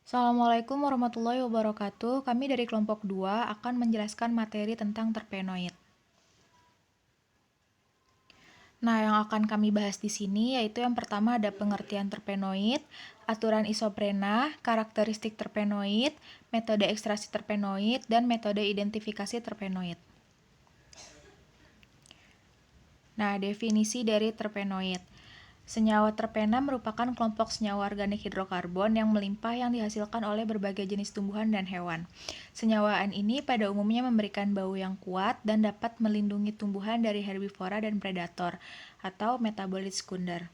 Assalamualaikum warahmatullahi wabarakatuh. Kami dari kelompok 2 akan menjelaskan materi tentang terpenoid. Nah, yang akan kami bahas di sini yaitu yang pertama ada pengertian terpenoid, aturan isoprena, karakteristik terpenoid, metode ekstraksi terpenoid, dan metode identifikasi terpenoid. Nah, definisi dari terpenoid. Senyawa terpena merupakan kelompok senyawa organik hidrokarbon yang melimpah yang dihasilkan oleh berbagai jenis tumbuhan dan hewan. Senyawaan ini pada umumnya memberikan bau yang kuat dan dapat melindungi tumbuhan dari herbivora dan predator atau metabolit sekunder.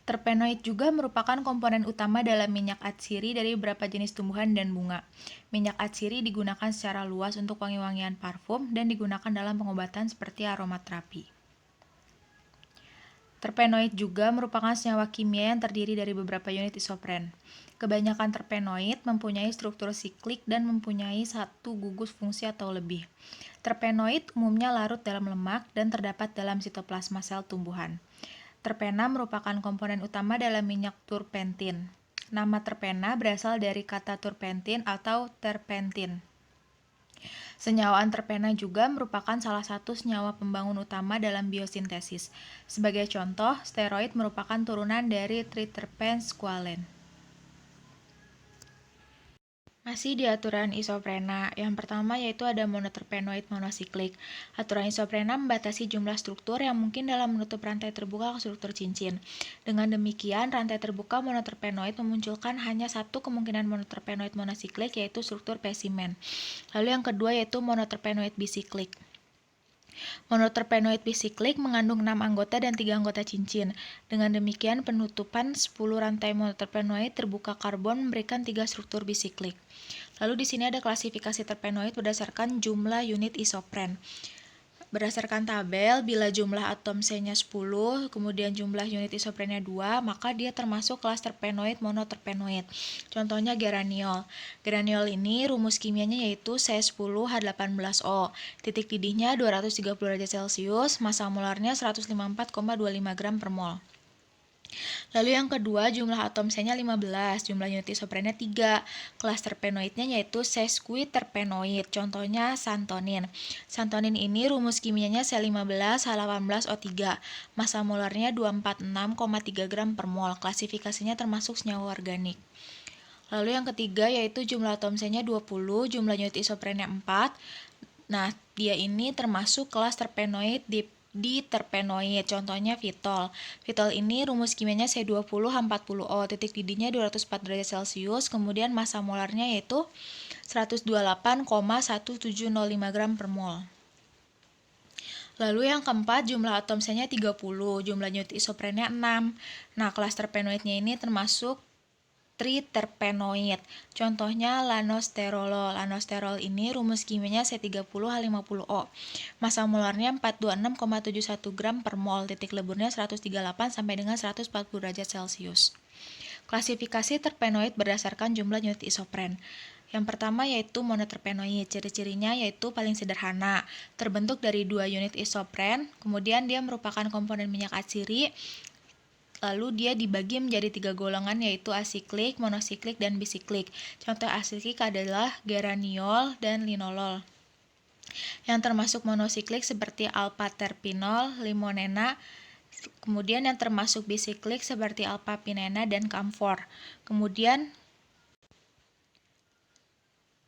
Terpenoid juga merupakan komponen utama dalam minyak atsiri dari beberapa jenis tumbuhan dan bunga. Minyak atsiri digunakan secara luas untuk wangi-wangian parfum dan digunakan dalam pengobatan seperti aromaterapi. Terpenoid juga merupakan senyawa kimia yang terdiri dari beberapa unit isopren. Kebanyakan terpenoid mempunyai struktur siklik dan mempunyai satu gugus fungsi atau lebih. Terpenoid umumnya larut dalam lemak dan terdapat dalam sitoplasma sel tumbuhan. Terpena merupakan komponen utama dalam minyak turpentin. Nama terpena berasal dari kata turpentin atau terpentin. Senyawaan terpena juga merupakan salah satu senyawa pembangun utama dalam biosintesis. Sebagai contoh, steroid merupakan turunan dari triterpen squalene. Masih di aturan isoprena, yang pertama yaitu ada monoterpenoid monosiklik. Aturan isoprena membatasi jumlah struktur yang mungkin dalam menutup rantai terbuka ke struktur cincin. Dengan demikian, rantai terbuka monoterpenoid memunculkan hanya satu kemungkinan monoterpenoid monosiklik, yaitu struktur pesimen. Lalu yang kedua yaitu monoterpenoid bisiklik. Monoterpenoid bisiklik mengandung 6 anggota dan 3 anggota cincin. Dengan demikian, penutupan 10 rantai monoterpenoid terbuka karbon memberikan 3 struktur bisiklik. Lalu di sini ada klasifikasi terpenoid berdasarkan jumlah unit isopren. Berdasarkan tabel, bila jumlah atom C-nya 10, kemudian jumlah unit isoprennya 2, maka dia termasuk kelas terpenoid monoterpenoid. Contohnya geraniol. Geraniol ini rumus kimianya yaitu C10H18O. Titik didihnya 230 derajat Celcius, massa molarnya 154,25 gram per mol. Lalu yang kedua, jumlah atom C-nya 15, jumlah unit isoprennya 3. Kelas terpenoidnya yaitu sesquiterpenoid, contohnya santonin. Santonin ini rumus kimianya C15H18O3, massa molarnya 246,3 gram per mol, klasifikasinya termasuk senyawa organik. Lalu yang ketiga yaitu jumlah atom C-nya 20, jumlah unit isoprennya 4. Nah, dia ini termasuk kelas terpenoid di terpenoid, contohnya fitol. Fitol ini rumus kimianya C20H40O, titik didihnya 204 derajat Celcius, kemudian massa molarnya yaitu 128,1705 gram per mol. Lalu yang keempat, jumlah atom C-nya 30, jumlah unit isoprennya 6. Nah, kelas terpenoidnya ini termasuk triterpenoid. Contohnya lanosterolol. Lanosterol ini rumus kimianya C30H50O. Massa molarnya 426,71 gram per mol. Titik leburnya 138 sampai dengan 140 derajat Celcius. Klasifikasi terpenoid berdasarkan jumlah unit isopren. Yang pertama yaitu monoterpenoid. Ciri-cirinya yaitu paling sederhana, terbentuk dari 2 unit isopren, kemudian dia merupakan komponen minyak atsiri. Lalu dia dibagi menjadi 3 golongan yaitu asiklik, monosiklik, dan bisiklik. Contoh asiklik adalah geraniol dan linolol. Yang termasuk monosiklik seperti alpha-terpinol, limonena. Kemudian yang termasuk bisiklik seperti alpha-pinena dan camphor. Kemudian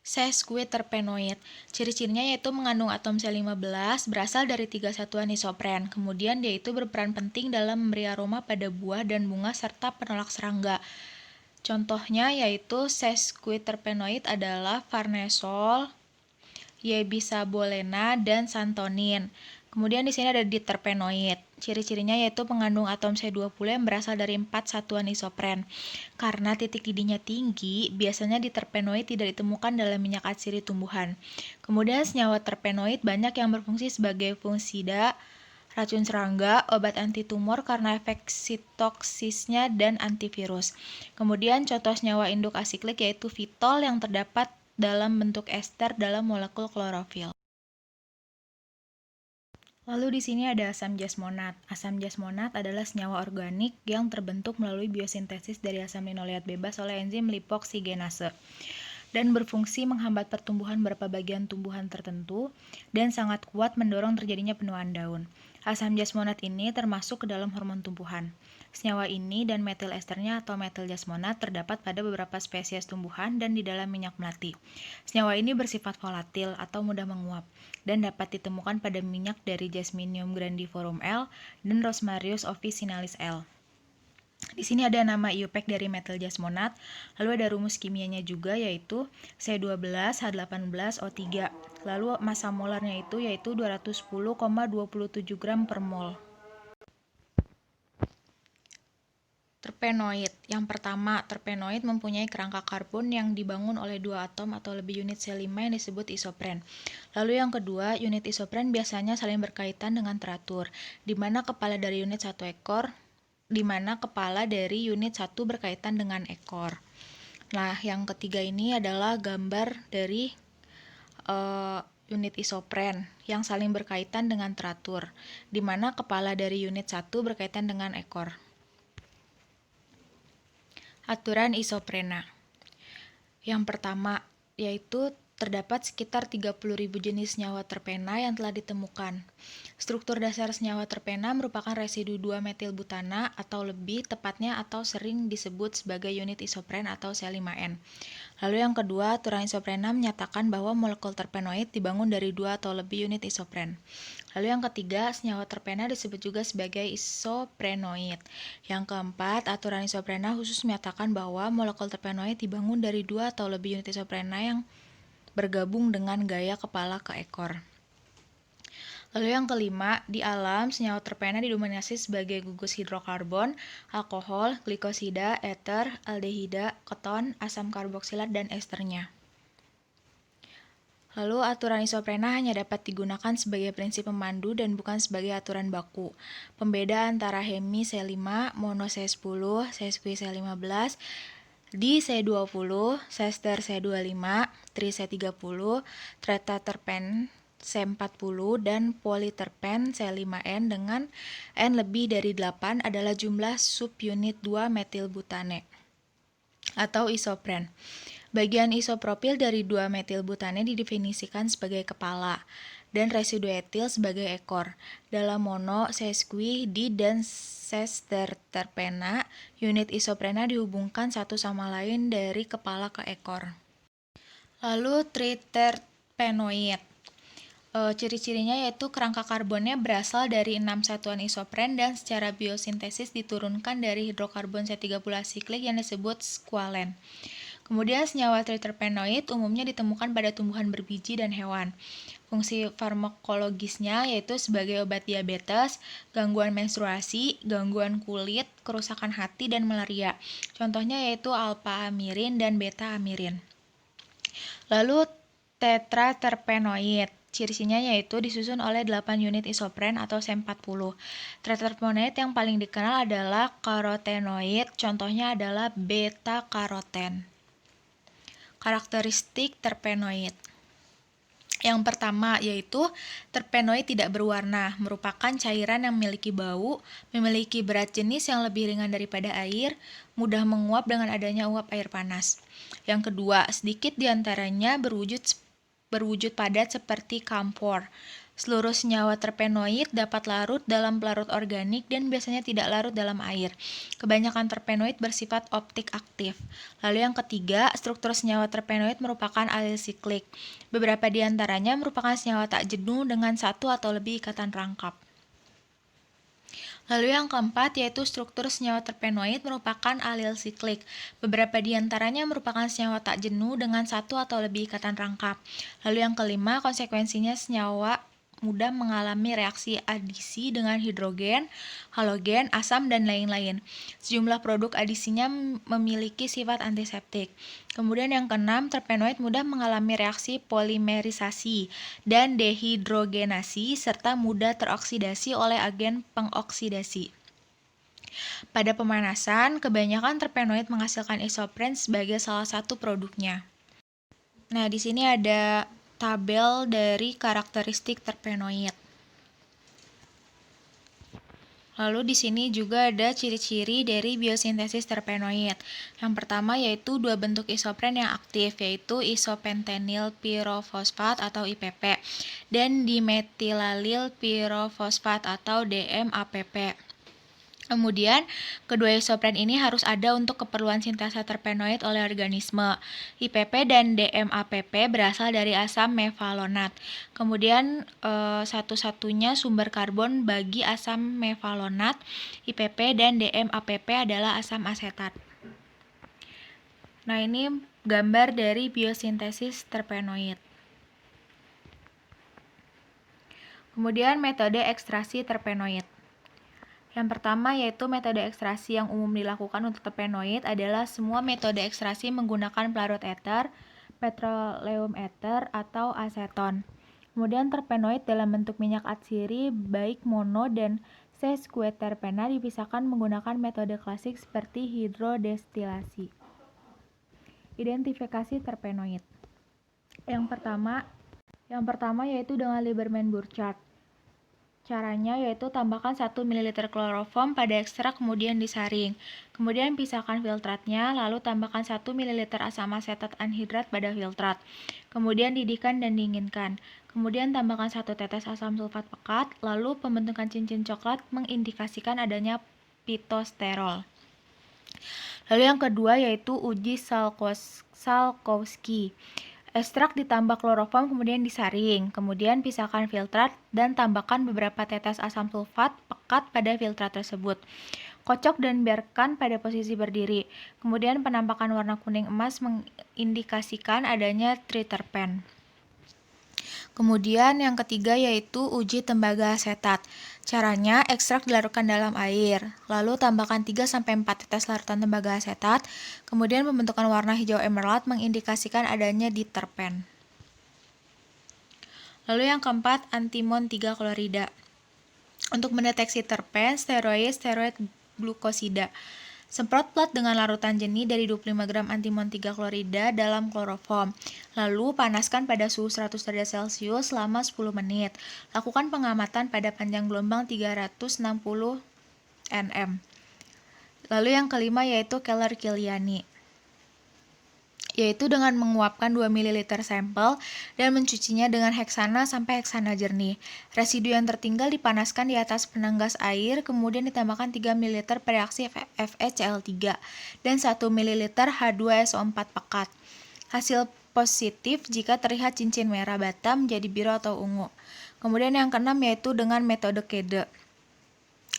sesquiterpenoid. Ciri-cirinya yaitu mengandung atom C15, berasal dari 3 satuan isopren. Kemudian dia itu berperan penting dalam memberi aroma pada buah dan bunga serta penolak serangga. Contohnya yaitu sesquiterpenoid adalah farnesol, Yebisabolena, dan santonin. Kemudian di sini ada diterpenoid. Ciri-cirinya yaitu mengandung atom C20 yang berasal dari 4 satuan isopren. Karena titik didihnya tinggi, biasanya diterpenoid tidak ditemukan dalam minyak atsiri tumbuhan. Kemudian senyawa terpenoid banyak yang berfungsi sebagai fungisida, racun serangga, obat anti tumor karena efek sitoksisnya, dan antivirus. Kemudian contoh senyawa induk asiklik yaitu fitol yang terdapat dalam bentuk ester dalam molekul klorofil. Lalu di sini ada asam jasmonat. Asam jasmonat adalah senyawa organik yang terbentuk melalui biosintesis dari asam linoleat bebas oleh enzim lipoksigenase dan berfungsi menghambat pertumbuhan beberapa bagian tumbuhan tertentu dan sangat kuat mendorong terjadinya penuaan daun. Asam jasmonat ini termasuk ke dalam hormon tumbuhan. Senyawa ini dan metil esternya atau metil jasmonat terdapat pada beberapa spesies tumbuhan dan di dalam minyak melati. Senyawa ini bersifat volatil atau mudah menguap dan dapat ditemukan pada minyak dari Jasminium grandivorum L dan Rosmarinus officinalis L. Di sini ada nama IUPAC dari metil jasmonat, lalu ada rumus kimianya juga yaitu C12H18O3. Lalu massa molarnya itu yaitu 210,27 gram per mol. Terpenoid. Yang pertama, terpenoid mempunyai kerangka karbon yang dibangun oleh dua atom atau lebih unit C5 yang disebut isopren. Lalu yang kedua, unit isopren biasanya saling berkaitan dengan teratur, di mana kepala dari unit satu berkaitan dengan ekor. Nah, yang ketiga ini adalah gambar dari unit isopren yang saling berkaitan dengan teratur, di mana kepala dari unit 1 berkaitan dengan ekor. Aturan isoprena. Yang pertama, yaitu terdapat sekitar 30.000 jenis senyawa terpena yang telah ditemukan. Struktur dasar senyawa terpena merupakan residu 2-metilbutana atau lebih tepatnya atau sering disebut sebagai unit isopren atau C5N. Lalu yang kedua, aturan isoprena menyatakan bahwa molekul terpenoid dibangun dari 2 atau lebih unit isopren. Lalu yang ketiga, senyawa terpena disebut juga sebagai isoprenoid. Yang keempat, aturan isoprena khusus menyatakan bahwa molekul terpenoid dibangun dari 2 atau lebih unit isoprena yang bergabung dengan gaya kepala ke ekor. Lalu yang kelima, di alam, senyawa terpena didominasi sebagai gugus hidrokarbon, alkohol, glikosida, eter, aldehida, keton, asam karboksilat, dan esternya. Lalu aturan isoprena hanya dapat digunakan sebagai prinsip pemandu dan bukan sebagai aturan baku. Pembeda antara hemi C5, mono C10, sesqui C15, di C20, sester C25, tri C30, tretaterpen C40, dan politerpen C5N dengan N lebih dari 8 adalah jumlah subunit 2-metilbutane atau isopren. Bagian isopropil dari 2-metilbutane didefinisikan sebagai kepala dan residu etil sebagai ekor. Dalam mono, sesqui, di, dan sesterterpena, unit isoprena dihubungkan satu sama lain dari kepala ke ekor. Lalu triterpenoid. Ciri-cirinya yaitu kerangka karbonnya berasal dari 6 satuan isopren dan secara biosintesis diturunkan dari hidrokarbon C30 asiklik yang disebut squalen. Kemudian senyawa triterpenoid umumnya ditemukan pada tumbuhan berbiji dan hewan. Fungsi farmakologisnya yaitu sebagai obat diabetes, gangguan menstruasi, gangguan kulit, kerusakan hati, dan malaria. Contohnya yaitu alpha-amirin dan beta-amirin. Lalu tetraterpenoid. Ciri-cirinya yaitu disusun oleh 8 unit isopren atau C40. Tetraterpenoid yang paling dikenal adalah karotenoid, contohnya adalah beta-karoten. Karakteristik terpenoid. Yang pertama yaitu terpenoid tidak berwarna, merupakan cairan yang memiliki bau, memiliki berat jenis yang lebih ringan daripada air, mudah menguap dengan adanya uap air panas. Yang kedua, sedikit diantaranya berwujud padat seperti kamfor. Seluruh senyawa terpenoid dapat larut dalam pelarut organik dan biasanya tidak larut dalam air. Kebanyakan terpenoid bersifat optik aktif. Lalu yang ketiga, struktur senyawa terpenoid merupakan alil siklik. Beberapa di antaranya merupakan senyawa tak jenuh dengan satu atau lebih ikatan rangkap. Lalu yang keempat yaitu struktur senyawa terpenoid merupakan alil siklik. Beberapa di antaranya merupakan senyawa tak jenuh dengan satu atau lebih ikatan rangkap. Lalu yang kelima, konsekuensinya senyawa mudah mengalami reaksi adisi dengan hidrogen, halogen, asam, dan lain-lain. Sejumlah produk adisinya memiliki sifat antiseptik. Kemudian yang keenam, terpenoid mudah mengalami reaksi polimerisasi dan dehidrogenasi serta mudah teroksidasi oleh agen pengoksidasi. Pada pemanasan, kebanyakan terpenoid menghasilkan isopren sebagai salah satu produknya. Nah, di sini ada tabel dari karakteristik terpenoid. Lalu di sini juga ada ciri-ciri dari biosintesis terpenoid. Yang pertama yaitu dua bentuk isopren yang aktif, yaitu isopentenyl pirofosfat atau IPP dan dimetilalil pirofosfat atau DMAPP. Kemudian, kedua isopren ini harus ada untuk keperluan sintesa terpenoid oleh organisme. IPP dan DMAPP berasal dari asam mevalonat. Kemudian, satu-satunya sumber karbon bagi asam mevalonat, IPP dan DMAPP adalah asam asetat. Nah, ini gambar dari biosintesis terpenoid. Kemudian, metode ekstraksi terpenoid. Yang pertama yaitu metode ekstraksi yang umum dilakukan untuk terpenoid adalah semua metode ekstraksi menggunakan pelarut eter, petroleum ether, atau aseton. Kemudian terpenoid dalam bentuk minyak atsiri baik mono dan sesquiterpena dipisahkan menggunakan metode klasik seperti hidrodestilasi. Identifikasi terpenoid. Yang pertama yaitu dengan Lieberman-Burchard. Caranya yaitu tambahkan 1 ml kloroform pada ekstrak kemudian disaring. Kemudian pisahkan filtratnya, lalu tambahkan 1 ml asam asetat anhidrat pada filtrat. Kemudian didihkan dan dinginkan. Kemudian tambahkan 1 tetes asam sulfat pekat, lalu pembentukan cincin coklat mengindikasikan adanya pitosterol. Lalu yang kedua yaitu uji Salkowski. Ekstrak ditambah kloroform kemudian disaring, kemudian pisahkan filtrat dan tambahkan beberapa tetes asam sulfat pekat pada filtrat tersebut. Kocok dan biarkan pada posisi berdiri. Kemudian penampakan warna kuning emas mengindikasikan adanya triterpen. Kemudian yang ketiga yaitu uji tembaga asetat. Caranya, ekstrak dilarutkan dalam air, lalu tambahkan 3-4 tetes larutan tembaga asetat, kemudian pembentukan warna hijau emerald mengindikasikan adanya diterpen. Lalu yang keempat, antimon 3 klorida. Untuk mendeteksi terpen, steroid glukosida. Semprot plat dengan larutan jernih dari 25 gram antimon 3 klorida dalam kloroform. Lalu panaskan pada suhu 100 derajat Celcius selama 10 menit. Lakukan pengamatan pada panjang gelombang 360 nm. Lalu yang kelima yaitu Keller-Kiliani, yaitu dengan menguapkan 2 ml sampel dan mencucinya dengan heksana sampai heksana jernih. Residu yang tertinggal dipanaskan di atas penanggas air, kemudian ditambahkan 3 ml reaksi FeCl3 dan 1 ml H2SO4 pekat. Hasil positif jika terlihat cincin merah bata menjadi biru atau ungu. Kemudian yang keenam yaitu dengan metode Kede,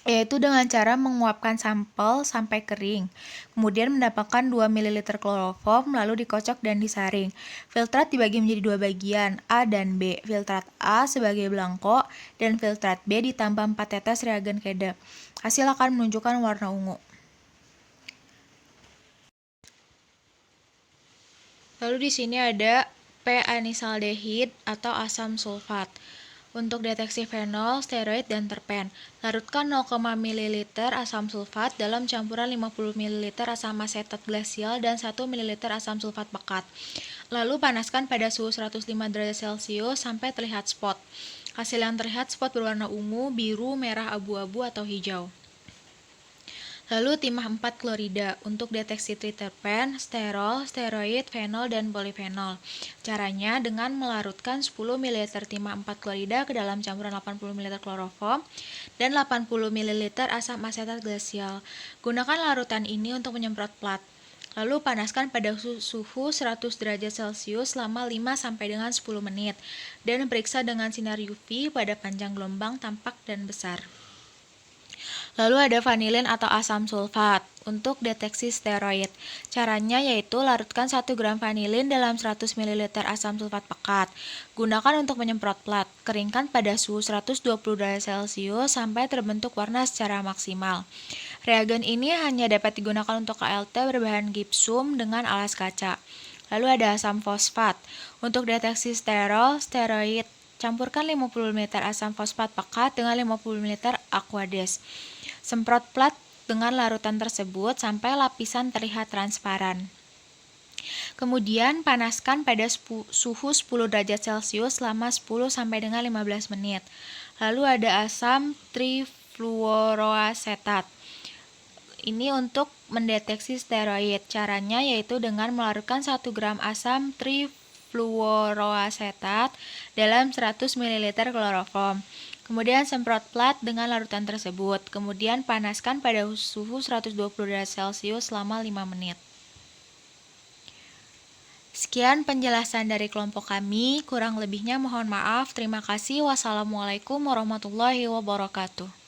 yaitu dengan cara menguapkan sampel sampai kering, kemudian mendapatkan 2 ml kloroform, lalu dikocok dan disaring. Filtrat dibagi menjadi 2 bagian, A dan B. Filtrat A sebagai belangko, dan filtrat B ditambah 4 tetes reagen Kede. Hasil akan menunjukkan warna ungu. Lalu di sini ada P-anisaldehid atau asam sulfat. Untuk deteksi fenol, steroid, dan terpen, larutkan 0,5 ml asam sulfat dalam campuran 50 ml asam asetat glasial dan 1 ml asam sulfat pekat. Lalu panaskan pada suhu 105 derajat Celcius sampai terlihat spot. Hasil yang terlihat spot berwarna ungu, biru, merah, abu-abu, atau hijau. Lalu timah 4 klorida untuk deteksi triterpen, sterol, steroid, fenol, dan polifenol. Caranya dengan melarutkan 10 ml timah 4 klorida ke dalam campuran 80 ml kloroform dan 80 ml asam asetat glasial. Gunakan larutan ini untuk menyemprot plat. Lalu panaskan pada suhu 100 derajat Celcius selama 5-10 menit dan periksa dengan sinar UV pada panjang gelombang tampak dan besar. Lalu ada vanilin atau asam sulfat untuk deteksi steroid. Caranya yaitu larutkan 1 gram vanilin dalam 100 ml asam sulfat pekat. Gunakan untuk menyemprot plat. Keringkan pada suhu 120 derajat Celcius sampai terbentuk warna secara maksimal. Reagen ini hanya dapat digunakan untuk KLT berbahan gipsum dengan alas kaca. Lalu ada asam fosfat. Untuk deteksi steroid, campurkan 50 ml asam fosfat pekat dengan 50 ml Aquades. Semprot plat dengan larutan tersebut sampai lapisan terlihat transparan. Kemudian panaskan pada suhu 10 derajat Celcius selama 10-15 menit. Lalu ada asam trifluoroasetat. Ini untuk mendeteksi steroid. Caranya yaitu dengan melarutkan 1 gram asam trifluoroasetat dalam 100 ml kloroform. Kemudian semprot plat dengan larutan tersebut. Kemudian panaskan pada suhu 120 derajat Celcius selama 5 menit. Sekian penjelasan dari kelompok kami. Kurang lebihnya mohon maaf. Terima kasih. Wassalamualaikum warahmatullahi wabarakatuh.